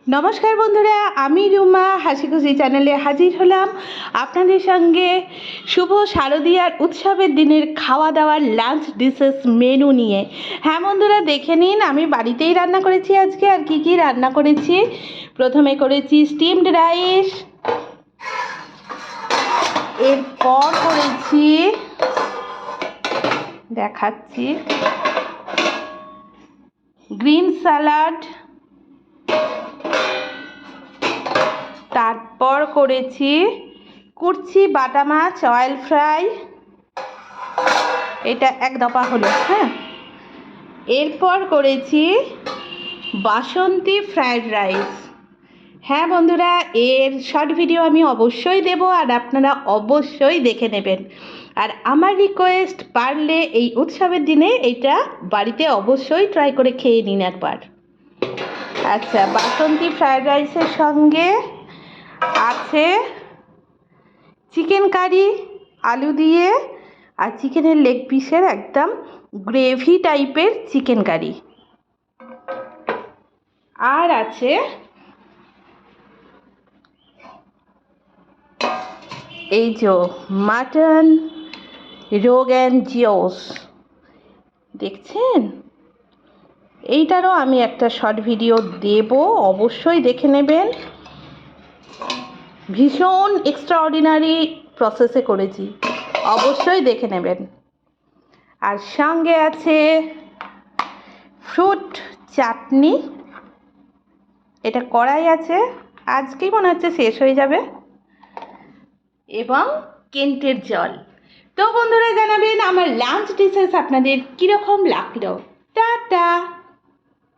নমস্কার বন্ধুরা, আমি রুমা হাসিখুশি চ্যানেলে হাজির হলাম আপনাদের সঙ্গে শুভ শারদীয়ার উৎসবের দিনের খাওয়া দাওয়ার লাঞ্চ ডিশেস মেনু নিয়ে। হ্যাঁ বন্ধুরা, দেখে নিন আমি বাড়িতেই রান্না করেছি আজকে। আর কি রান্না করেছি, প্রথমে করেছি স্টিমড রাইস, এরপর করেছি দেখাচ্ছি গ্রিন স্যালাড, তারপর করেছি কুরচি বাটা মাছ অয়েল ফ্রাই, এটা এক দফা হলো। হ্যাঁ, এরপর করেছি বাসন্তী ফ্রায়েড রাইস। হ্যাঁ বন্ধুরা, এর শর্ট ভিডিও আমি অবশ্যই দেব, আর আপনারা অবশ্যই দেখে নেবেন। আর আমার রিকোয়েস্ট, পারলে এই উৎসবের দিনে এইটা বাড়িতে অবশ্যই ট্রাই করে খেয়ে নিন একবার। আচ্ছা, বাসন্তী ফ্রায়েড রাইসের সঙ্গে আছে চিকেন কারি আলু দিয়ে, আর চিকেনের লেগ পিসের একদম গ্রেভি টাইপের চিকেন কারি, আর আছে এই যে মাটন রোগান জোশ। দেখছেন, এইটারও আমি একটা শর্ট ভিডিও দেব, অবশ্যই দেখে নেবেন। ভীষণ এক্সট্রাঅর্ডিনারি প্রসেসে করেছি, অবশ্যই দেখে নেবেন। আর সঙ্গে আছে ফ্রুট চাটনি, এটা কড়াই আছে, আজকেই মনে হচ্ছে শেষ হয়ে যাবে, এবং কেন্টের জল। তো বন্ধুরা, জানাবেন আমার লাঞ্চ ডিশেস আপনাদের কীরকম লাগলো। টাটা।